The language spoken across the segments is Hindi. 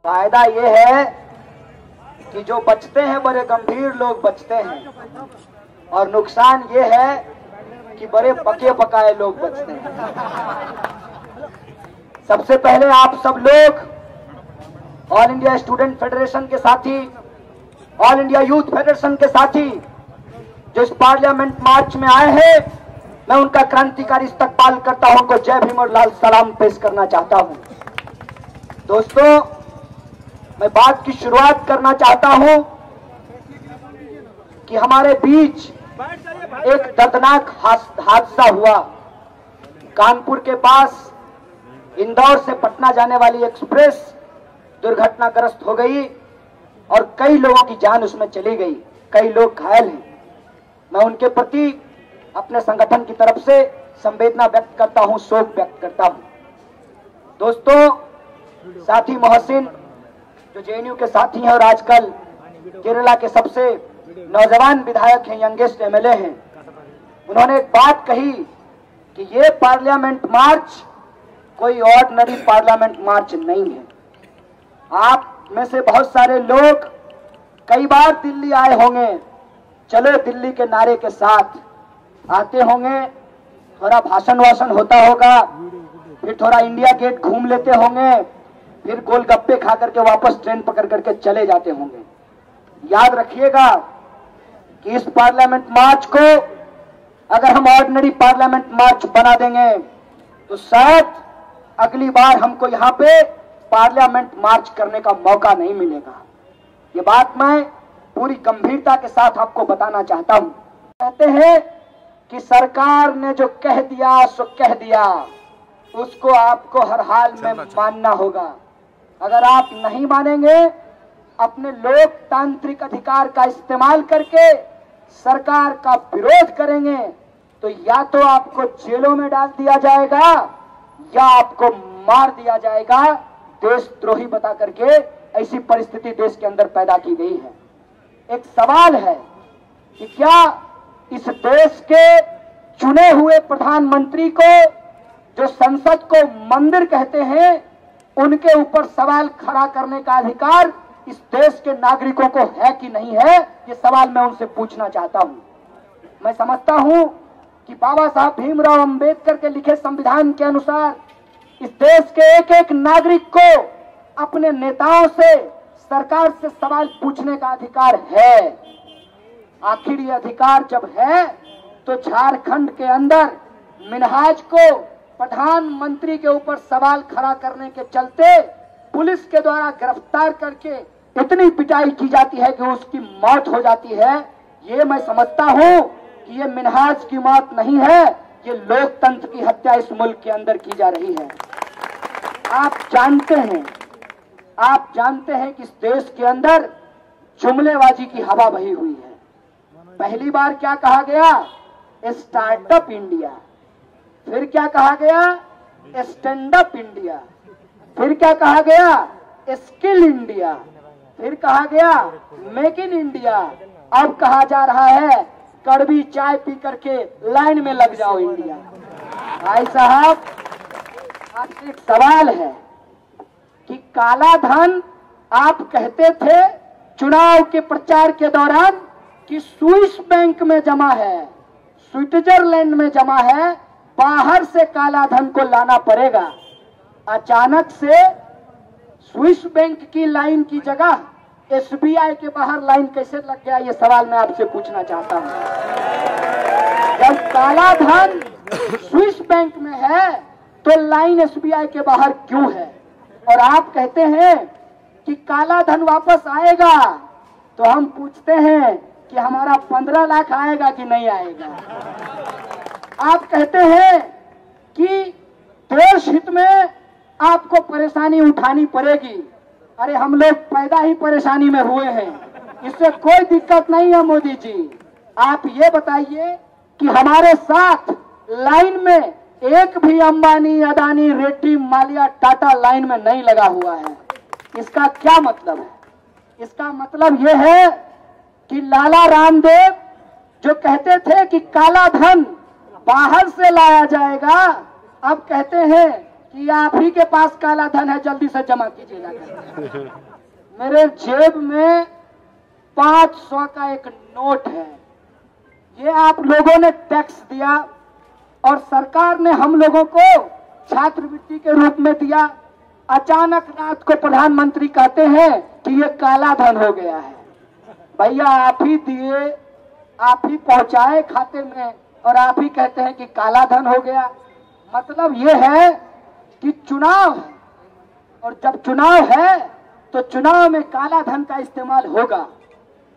फायदा ये है कि जो बचते हैं बड़े गंभीर लोग बचते हैं, और नुकसान ये है कि बड़े पके पकाए लोग बचते हैं। सबसे पहले आप सब लोग ऑल इंडिया स्टूडेंट फेडरेशन के साथी, ऑल इंडिया यूथ फेडरेशन के साथी जो इस पार्लियामेंट मार्च में आए हैं, मैं उनका क्रांतिकारी इस्तकबाल करता हूं, उनको जय भीम और लाल सलाम पेश करना चाहता हूं। दोस्तों, मैं बात की शुरुआत करना चाहता हूं कि हमारे बीच एक दर्दनाक हादसा हुआ। कानपुर के पास इंदौर से पटना जाने वाली एक्सप्रेस दुर्घटनाग्रस्त हो गई और कई लोगों की जान उसमें चली गई, कई लोग घायल हैं। मैं उनके प्रति अपने संगठन की तरफ से संवेदना व्यक्त करता हूं, शोक व्यक्त करता हूं। दोस्तों, साथी मोहसिन जो जेएनयू के साथी हैं और आजकल केरला के सबसे नौजवान विधायक हैं, यंगेस्ट एमएलए हैं, उन्होंने एक बात कही कि ये पार्लियामेंट मार्च कोई ऑर्डिनरी पार्लियामेंट मार्च नहीं है। आप में से बहुत सारे लोग कई बार दिल्ली आए होंगे, चलो दिल्ली के नारे के साथ आते होंगे, थोड़ा भाषण वाषण होता होगा, फिर थोड़ा इंडिया गेट घूम लेते होंगे, फिर गोलगप्पे खा करके वापस ट्रेन पकड़ करके चले जाते होंगे। याद रखिएगा कि इस पार्लियामेंट मार्च को अगर हम ऑर्डिनरी पार्लियामेंट मार्च बना देंगे तो शायद अगली बार हमको यहाँ पे पार्लियामेंट मार्च करने का मौका नहीं मिलेगा। ये बात मैं पूरी गंभीरता के साथ आपको बताना चाहता हूं। कहते हैं कि सरकार ने जो कह दिया सो कह दिया, उसको आपको हर हाल में मानना होगा। अगर आप नहीं मानेंगे, अपने लोकतांत्रिक अधिकार का इस्तेमाल करके सरकार का विरोध करेंगे, तो या तो आपको जेलों में डाल दिया जाएगा या आपको मार दिया जाएगा। देशद्रोही बता करके ऐसी परिस्थिति देश के अंदर पैदा की गई है। एक सवाल है कि क्या इस देश के चुने हुए प्रधानमंत्री को, जो संसद को मंदिर कहते हैं, उनके ऊपर सवाल खड़ा करने का अधिकार इस देश के नागरिकों को है कि नहीं है? ये सवाल मैं उनसे पूछना चाहता हूं। मैं समझता हूं कि बाबा साहब भीमराव अंबेडकर के लिखे संविधान के अनुसार इस देश के एक एक नागरिक को अपने नेताओं से, सरकार से सवाल पूछने का अधिकार है। आखिर ये अधिकार जब है तो झारखंड के अंदर मिनहाज को प्रधानमंत्री के ऊपर सवाल खड़ा करने के चलते पुलिस के द्वारा गिरफ्तार करके इतनी पिटाई की जाती है कि उसकी मौत हो जाती है। ये मैं समझता हूं कि ये मिनहाज की मौत नहीं है, ये लोकतंत्र की हत्या इस मुल्क के अंदर की जा रही है। आप जानते हैं कि इस देश के अंदर जुमलेबाजी की हवा बही हुई है। पहली बार क्या कहा गया? स्टार्टअप इंडिया, फिर क्या कहा गया? स्टैंड अप इंडिया, फिर क्या कहा गया? स्किल इंडिया, फिर कहा गया मेक इन इंडिया, अब कहा जा रहा है कड़वी चाय पी करके लाइन में लग जाओ इंडिया। भाई साहब, आपसे एक सवाल है कि काला धन आप कहते थे चुनाव के प्रचार के दौरान कि स्विस बैंक में जमा है, स्विट्जरलैंड में जमा है, बाहर से काला धन को लाना पड़ेगा। अचानक से स्विस बैंक की लाइन की जगह एसबीआई के बाहर लाइन कैसे लग गया? ये सवाल मैं आपसे पूछना चाहता हूं। जब काला धन स्विस बैंक में है तो लाइन एसबीआई के बाहर क्यों है? और आप कहते हैं कि काला धन वापस आएगा, तो हम पूछते हैं कि हमारा 15 लाख आएगा कि नहीं आएगा? आप कहते हैं कि देश हित में आपको परेशानी उठानी पड़ेगी। अरे हम लोग पैदा ही परेशानी में हुए हैं, इससे कोई दिक्कत नहीं है मोदी जी। आप ये बताइए कि हमारे साथ लाइन में एक भी अंबानी, अदानी, रेड्डी, मालिया, टाटा लाइन में नहीं लगा हुआ है। इसका क्या मतलब है? इसका मतलब यह है कि लाला रामदेव जो कहते थे कि काला धन बाहर से लाया जाएगा, अब कहते हैं कि कि आप ही के पास काला धन है, जल्दी से जमा कीजिए जाकर। मेरे जेब में 500 का एक नोट है, ये आप लोगों ने टैक्स दिया और सरकार ने हम लोगों को छात्रवृत्ति के रूप में दिया। अचानक रात को प्रधानमंत्री कहते हैं कि ये काला धन हो गया है। भैया आप ही दिए, आप ही पहुंचाए खाते में और आप ही कहते हैं कि काला धन हो गया। मतलब ये है कि चुनाव है और जब चुनाव है तो चुनाव में काला धन का इस्तेमाल होगा।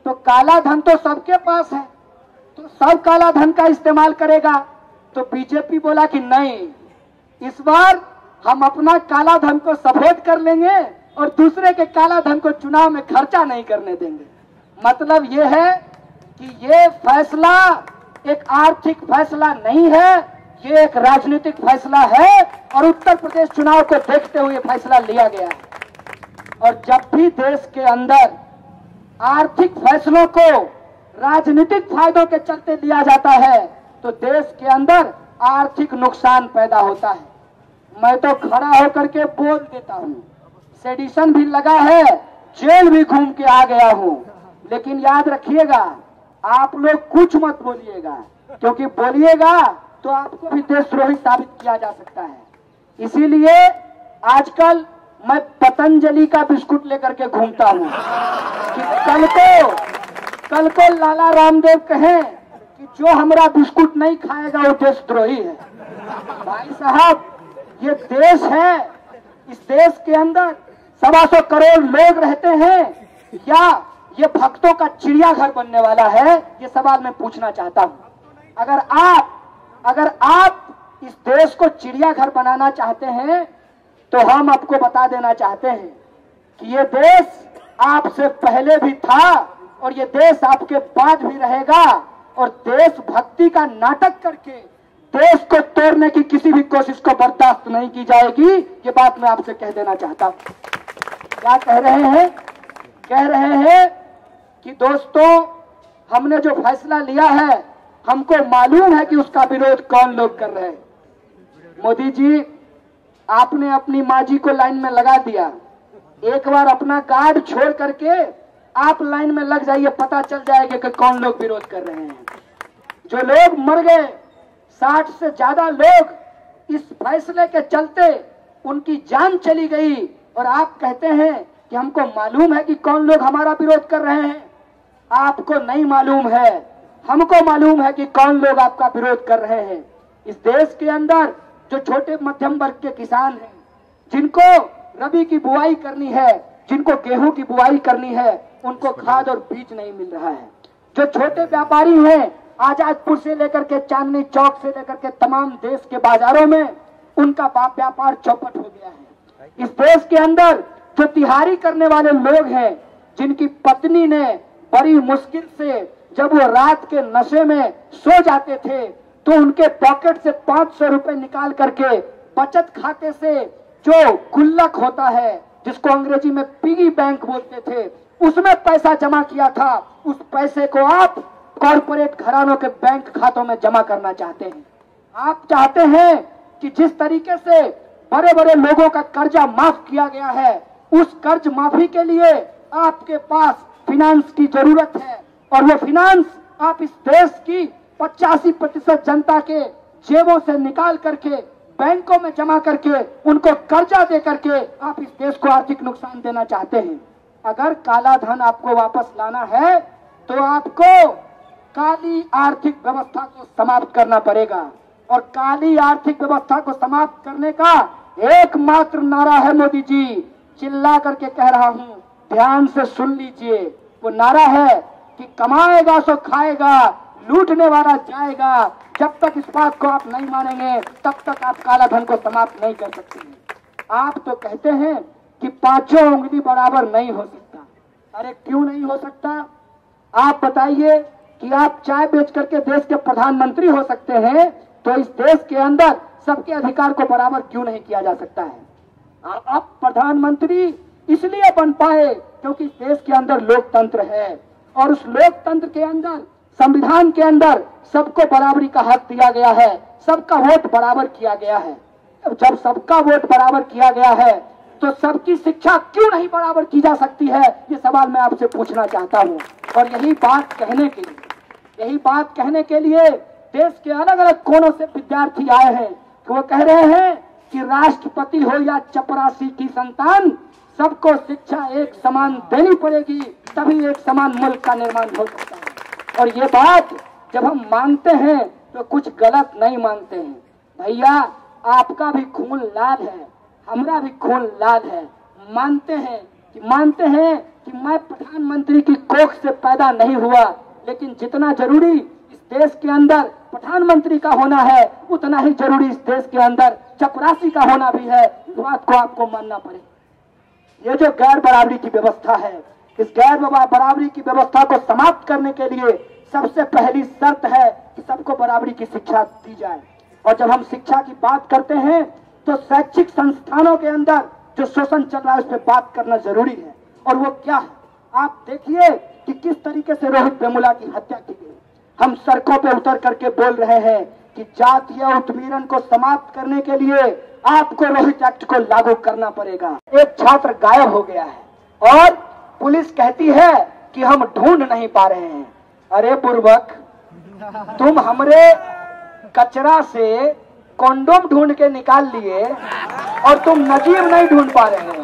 तो काला धन तो सबके पास है, तो सब काला धन का इस्तेमाल करेगा। तो बीजेपी बोला कि नहीं, इस बार हम अपना काला धन को सफेद कर लेंगे और दूसरे के काला धन को चुनाव में खर्चा नहीं करने देंगे। मतलब ये है कि ये फैसला एक आर्थिक फैसला नहीं है, ये एक राजनीतिक फैसला है और उत्तर प्रदेश चुनाव को देखते हुए फैसला लिया गया है। और जब भी देश के अंदर आर्थिक फैसलों को राजनीतिक फायदों के चलते लिया जाता है तो देश के अंदर आर्थिक नुकसान पैदा होता है। मैं तो खड़ा होकर के बोल देता हूं, सेडिशन भी लगा है, जेल भी घूम के आ गया हूं, लेकिन याद रखिएगा आप लोग कुछ मत बोलिएगा, क्योंकि बोलिएगा तो आपको भी देशद्रोही साबित किया जा सकता है। इसीलिए आजकल मैं पतंजलि का बिस्कुट लेकर के घूमता हूं कि कल को लाला रामदेव कहें कि जो हमारा बिस्कुट नहीं खाएगा वो देशद्रोही है। भाई साहब ये देश है, इस देश के अंदर 125 करोड़ लोग रहते हैं या ये भक्तों का चिड़ियाघर बनने वाला है, ये सवाल मैं पूछना चाहता हूं। अगर आप इस देश को चिड़ियाघर बनाना चाहते हैं तो हम आपको बता देना चाहते हैं कि ये देश आपसे पहले भी था और ये देश आपके बाद भी रहेगा और देशभक्ति का नाटक करके देश को तोड़ने की किसी भी कोशिश को बर्दाश्त नहीं की जाएगी। ये बात मैं आपसे कह देना चाहता हूं। क्या कह रहे हैं? कह रहे हैं कि दोस्तों हमने जो फैसला लिया है हमको मालूम है कि उसका विरोध कौन लोग कर रहे हैं। मोदी जी आपने अपनी माँ जी को लाइन में लगा दिया, एक बार अपना कार्ड छोड़ करके आप लाइन में लग जाइए, पता चल जाएगा कि कौन लोग विरोध कर रहे हैं। जो लोग मर गए 60 से ज्यादा लोग इस फैसले के चलते उनकी जान चली गई और आप कहते हैं कि हमको मालूम है कि कौन लोग हमारा विरोध कर रहे हैं। आपको नहीं मालूम है, हमको मालूम है कि कौन लोग आपका विरोध कर रहे हैं। इस देश के अंदर जो छोटे मध्यम वर्ग के किसान हैं, जिनको रबी की बुआई करनी है, जिनको गेहूं की बुआई करनी है, उनको खाद और बीज नहीं मिल रहा है। जो छोटे व्यापारी हैं, आजादपुर से लेकर के चांदनी चौक से लेकर के तमाम देश के बाजारों में उनका व्यापार चौपट हो गया है। इस देश के अंदर जो तिहारी करने वाले लोग हैं, जिनकी पत्नी ने बड़ी मुश्किल से जब वो रात के नशे में सो जाते थे तो उनके पॉकेट से 500 रुपए निकाल करके बचत खाते से जो गुल्लक होता है, जिसको अंग्रेजी में पिगी बैंक बोलते थे, उसमें पैसा जमा किया था। उस पैसे को आप कॉर्पोरेट घरानों के बैंक खातों में जमा करना चाहते हैं। आप चाहते हैं कि जिस तरीके से बड़े बड़े लोगों का कर्जा माफ किया गया है, उस कर्ज माफी के लिए आपके पास फिनांस की जरूरत है और वो फिनांस आप इस देश की 85% जनता के जेबों से निकाल करके बैंकों में जमा करके उनको कर्जा दे करके आप इस देश को आर्थिक नुकसान देना चाहते हैं। अगर काला धन आपको वापस लाना है तो आपको काली आर्थिक व्यवस्था को समाप्त करना पड़ेगा और काली आर्थिक व्यवस्था को समाप्त करने का एकमात्र नारा है, मोदी जी चिल्ला करके कह रहा हूं, ध्यान से सुन लीजिए। वो नारा है कि कमाएगा सो खाएगा, लूटने वाला जाएगा। जब तक इस बात को आप नहीं मानेंगे तब तक आप काला धन को समाप्त नहीं कर सकते हैं। आप तो कहते हैं कि पांचों उंगली बराबर नहीं हो सकता। अरे क्यों नहीं हो सकता? आप बताइए कि आप चाय बेच करके देश के प्रधानमंत्री हो सकते हैं, तो इस देश के अंदर सबके अधिकार को बराबर क्यों नहीं किया जा सकता है? आप प्रधानमंत्री इसलिए बन पाए क्योंकि इस देश के अंदर लोकतंत्र है और उस लोकतंत्र के अंदर, संविधान के अंदर सबको बराबरी का हक दिया गया है, सबका वोट बराबर किया गया है। जब सबका वोट बराबर किया गया है तो सबकी शिक्षा क्यों नहीं बराबर की जा सकती है, ये सवाल मैं आपसे पूछना चाहता हूँ। और यही बात कहने के लिए देश के अलग अलग कोनों से विद्यार्थी आए हैं कि वो कह रहे हैं कि राष्ट्रपति हो या चपरासी की संतान, सबको शिक्षा एक समान देनी पड़ेगी, तभी एक समान मुल्क का निर्माण हो सकता है। और ये बात जब हम मानते हैं तो कुछ गलत नहीं मानते हैं। भैया, आपका भी खून लाल है, हमारा भी खून लाल है। मानते हैं कि मैं प्रधानमंत्री की कोख से पैदा नहीं हुआ, लेकिन जितना जरूरी इस देश के अंदर प्रधानमंत्री का होना है, उतना ही जरूरी इस देश के अंदर चपरासी का होना भी है। इस बात को आपको मानना पड़ेगा। ये जो गैर बराबरी की व्यवस्था है, इस गैर बराबरी की व्यवस्था को समाप्त करने के लिए सबसे पहली शर्त है कि सबको बराबरी की शिक्षा दी जाए। और जब हम शिक्षा की बात करते हैं तो शैक्षिक संस्थानों के अंदर जो शोषण चल रहा है उस पर बात करना जरूरी है। और वो क्या है, आप देखिए कि किस तरीके से रोहित वेमुला की हत्या की गई। हम सड़कों पे उतर करके बोल रहे हैं कि जातीय उत्पीड़न को समाप्त करने के लिए आपको रोहित एक्ट को लागू करना पड़ेगा। एक छात्र गायब हो गया है और पुलिस कहती है कि हम ढूंढ नहीं पा रहे हैं। अरे बुर्बक, तुम हमरे कचरा से कॉन्डोम ढूंढ के निकाल लिए और तुम नजीब नहीं ढूंढ पा रहे हो।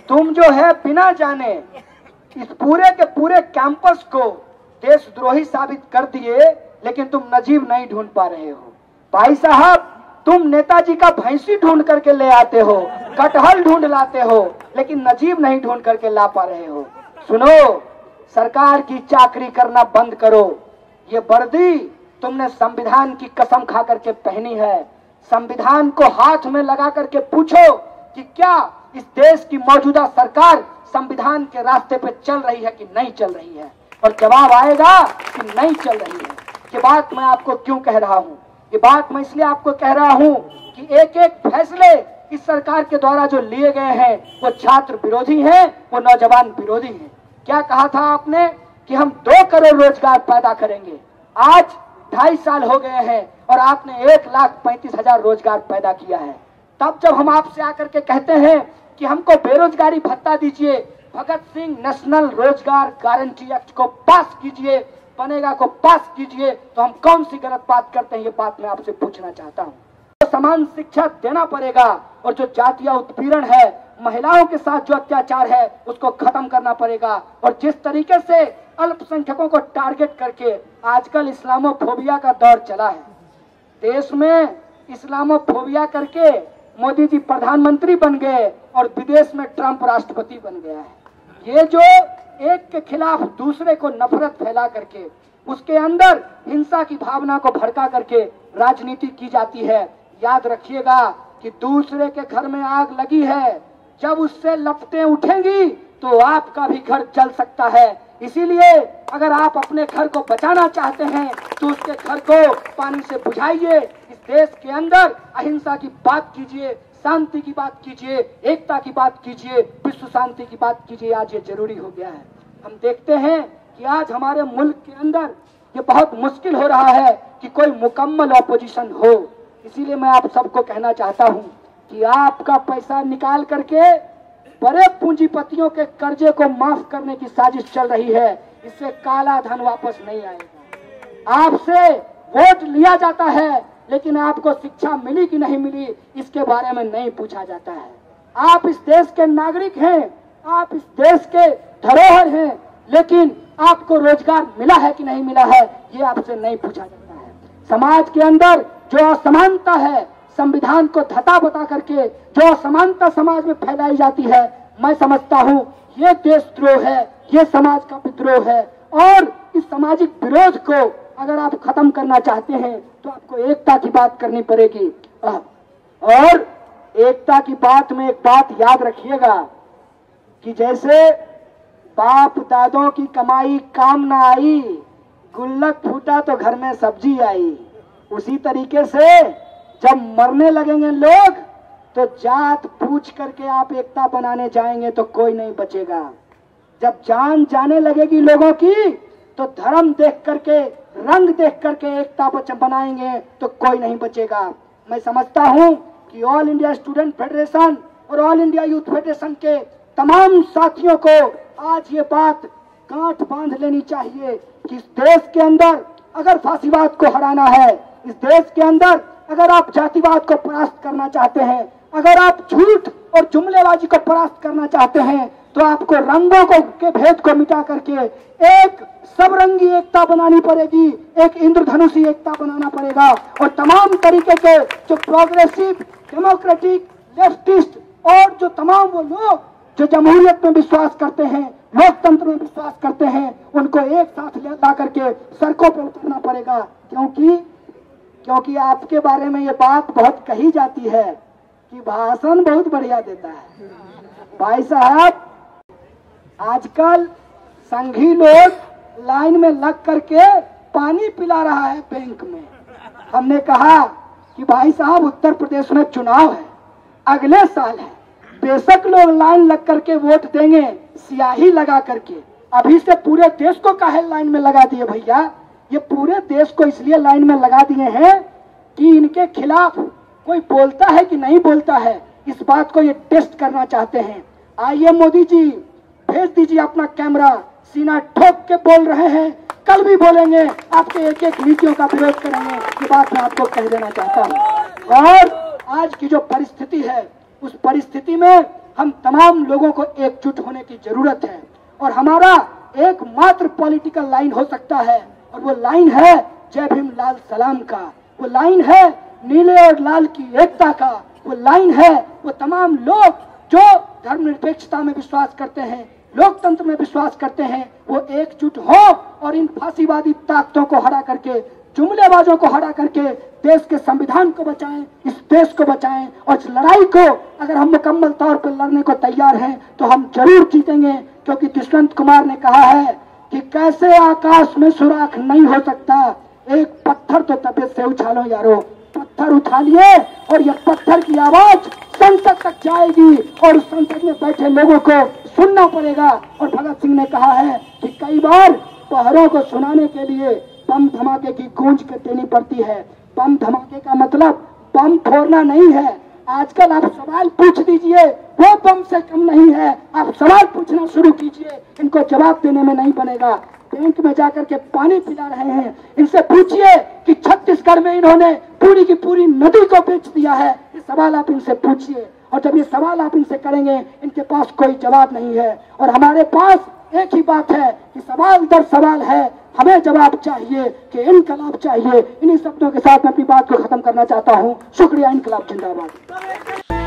तुम जो है बिना जाने इस पूरे के पूरे कैंपस को देशद्रोही साबित कर दिए, लेकिन तुम नजीब नहीं ढूंढ पा रहे हो। भाई साहब, तुम नेताजी का भैंसी ढूंढ करके ले आते हो, कटहल ढूंढ लाते हो, लेकिन नजीब नहीं ढूंढ करके ला पा रहे हो। सुनो, सरकार की चाकरी करना बंद करो। ये वर्दी तुमने संविधान की कसम खा करके पहनी है। संविधान को हाथ में लगा करके पूछो कि क्या इस देश की मौजूदा सरकार संविधान के रास्ते पे चल रही है कि नहीं चल रही है। और जवाब आएगा कि नहीं चल रही है। ये बात मैं आपको क्यों कह रहा हूँ? ये बात मैं इसलिए आपको कह रहा हूँ कि एक एक फैसले इस सरकार के द्वारा जो लिए गए हैं वो छात्र विरोधी हैं, वो नौजवान विरोधी हैं। क्या कहा था आपने कि हम 2 करोड़ रोजगार पैदा करेंगे। आज 2.5 साल हो गए हैं और आपने 1,35,000 रोजगार पैदा किया है। तब जब हम आपसे आकर के कहते हैं कि हमको बेरोजगारी भत्ता दीजिए, भगत सिंह नेशनल रोजगार गारंटी एक्ट को पास कीजिए, बनेगा को पास कीजिए, तो हम कौन सी गलत बात करते हैं? ये बात मैं आपसे पूछना चाहता हूँ। तो समान शिक्षा देना पड़ेगा और जो जातीय उत्पीड़न है, महिलाओं के साथ जो अत्याचार है, उसको खत्म करना पड़ेगा। और जिस तरीके से अल्पसंख्यकों को टारगेट करके आजकल इस्लामोफोबिया का दौर चला है, देश में इस्लामोफोबिया करके मोदी जी प्रधानमंत्री बन गए और विदेश में ट्रंप राष्ट्रपति बन गया है। ये जो एक के खिलाफ दूसरे को नफरत फैला करके उसके अंदर हिंसा की भावना को भड़का करके राजनीति की जाती है, याद रखिएगा कि दूसरे के घर में आग लगी है, जब उससे लपटें उठेंगी तो आपका भी घर जल सकता है। इसीलिए अगर आप अपने घर को बचाना चाहते हैं तो उसके घर को पानी से बुझाइए। इस देश के अंदर अहिंसा की बात कीजिए, शांति की बात कीजिए, एकता की बात कीजिए, विश्व शांति की बात कीजिए। आज ये जरूरी हो गया है। हम देखते हैं कि आज हमारे मुल्क के अंदर ये बहुत मुश्किल हो रहा है कि कोई मुकम्मल ऑपोजिशन हो। इसीलिए मैं आप सबको कहना चाहता हूं कि आपका पैसा निकाल करके बड़े पूंजीपतियों के कर्जे को माफ करने की साजिश चल रही है। इससे काला धन वापस नहीं आएगा। आपसे वोट लिया जाता है, लेकिन आपको शिक्षा मिली कि नहीं मिली इसके बारे में नहीं पूछा जाता है। आप इस देश के नागरिक हैं, आप इस देश के धरोहर हैं, लेकिन आपको रोजगार मिला है कि नहीं मिला है ये आपसे नहीं पूछा जाता है। समाज के अंदर जो असमानता है, संविधान को धता बता करके जो असमानता समाज में फैलाई जाती है, मैं समझता हूँ ये देशद्रोह है, ये समाज का विद्रोह है। और इस सामाजिक विरोध को अगर आप खत्म करना चाहते हैं तो आपको एकता की बात करनी पड़ेगी। और एकता की बात में एक बात याद रखिएगा कि जैसे बाप दादों की कमाई काम ना आई, गुल्लक फूटा तो घर में सब्जी आई, उसी तरीके से जब मरने लगेंगे लोग तो जात पूछ करके आप एकता बनाने जाएंगे तो कोई नहीं बचेगा। जब जान जाने लगेगी लोगों की तो धर्म देख करके, रंग देख करके एकता बनाएंगे तो कोई नहीं बचेगा। मैं समझता हूं कि ऑल इंडिया स्टूडेंट फेडरेशन और ऑल इंडिया यूथ फेडरेशन के तमाम साथियों को आज ये बात गांठ बांध लेनी चाहिए कि इस देश के अंदर अगर फांसीवाद को हराना है, इस देश के अंदर अगर आप जातिवाद को परास्त करना चाहते हैं, अगर आप झूठ और जुमलेबाजी को परास्त करना चाहते हैं, तो आपको रंगों को के भेद को मिटा करके एक सबरंगी एकता बनानी पड़ेगी, एक इंद्रधनुषी एकता बनाना पड़ेगा। और तमाम तरीके के जो प्रोग्रेसिव, डेमोक्रेटिक, लेफ्टिस्ट और जो तमाम वो लोग जो जमहूरियत में विश्वास करते हैं, लोकतंत्र में विश्वास करते हैं, उनको एक साथ ला करके सड़कों पर उतरना पड़ेगा। क्योंकि आपके बारे में ये बात बहुत कही जाती है कि भाषण बहुत बढ़िया देता है। भाई साहब, आजकल संघी लोग लाइन में लग करके पानी पिला रहा है बैंक में। हमने कहा कि भाई साहब, उत्तर प्रदेश में चुनाव है, अगले साल है, बेशक लोग लाइन लग करके वोट देंगे स्याही लगा करके। अभी से पूरे देश को काहे लाइन में लगा दिए भैया? ये पूरे देश को इसलिए लाइन में लगा दिए हैं कि इनके खिलाफ कोई बोलता है कि नहीं बोलता है, इस बात को ये टेस्ट करना चाहते हैं। आइए मोदी जी, भेज दीजिए अपना कैमरा, सीना ठोक के बोल रहे हैं, कल भी बोलेंगे, आपके एक एक नीतियों का विरोध करेंगे। ये बात मैं आपको कह देना चाहता हूँ। और आज की जो परिस्थिति है, उस परिस्थिति में हम तमाम लोगों को एकजुट होने की जरूरत है। और हमारा एकमात्र पॉलिटिकल लाइन हो सकता है, और वो लाइन है जय भीम लाल सलाम का, वो लाइन है नीले और लाल की एकता का, वो लाइन है वो तमाम लोग जो धर्मनिरपेक्षता में विश्वास करते हैं, लोकतंत्र में विश्वास करते हैं, वो एकजुट हो और इन फांसीवादी ताकतों को हरा करके, जुमलेबाजों को हरा करके देश के संविधान को बचाएं, इस देश को बचाएं। और इस लड़ाई को अगर हम मुकम्मल तौर पर लड़ने को तैयार हैं तो हम जरूर जीतेंगे। क्योंकि दुष्यंत कुमार ने कहा है कि कैसे आकाश में सुराख नहीं हो सकता, एक पत्थर तो तबीयत से उछालो यारो। पत्थर उछालिए और ये पत्थर की आवाज संसद तक जाएगी और उस संसद में बैठे लोगों को सुनना पड़ेगा। और भगत सिंह ने कहा है कि कई बार पहरों को सुनाने के लिए बम धमाके की गूंज देनी पड़ती है। बम धमाके का मतलब बम फोड़ना नहीं है। आजकल आप सवाल पूछ दीजिए, वो बम से कम नहीं है। आप सवाल पूछना शुरू कीजिए, इनको जवाब देने में नहीं बनेगा। बैंक में जाकर के पानी पिला रहे हैं, इनसे पूछिए कि छत्तीसगढ़ में इन्होंने पूरी की पूरी नदी को बेच दिया है। ये सवाल आप इनसे पूछिए, और जब ये सवाल आप इनसे करेंगे, इनके पास कोई जवाब नहीं है। और हमारे पास एक ही बात है कि सवाल दर सवाल है, हमें जवाब चाहिए कि इनकलाब चाहिए। इन्हीं शब्दों के साथ मैं अपनी बात को खत्म करना चाहता हूँ। शुक्रिया। इनकलाब जिंदाबाद।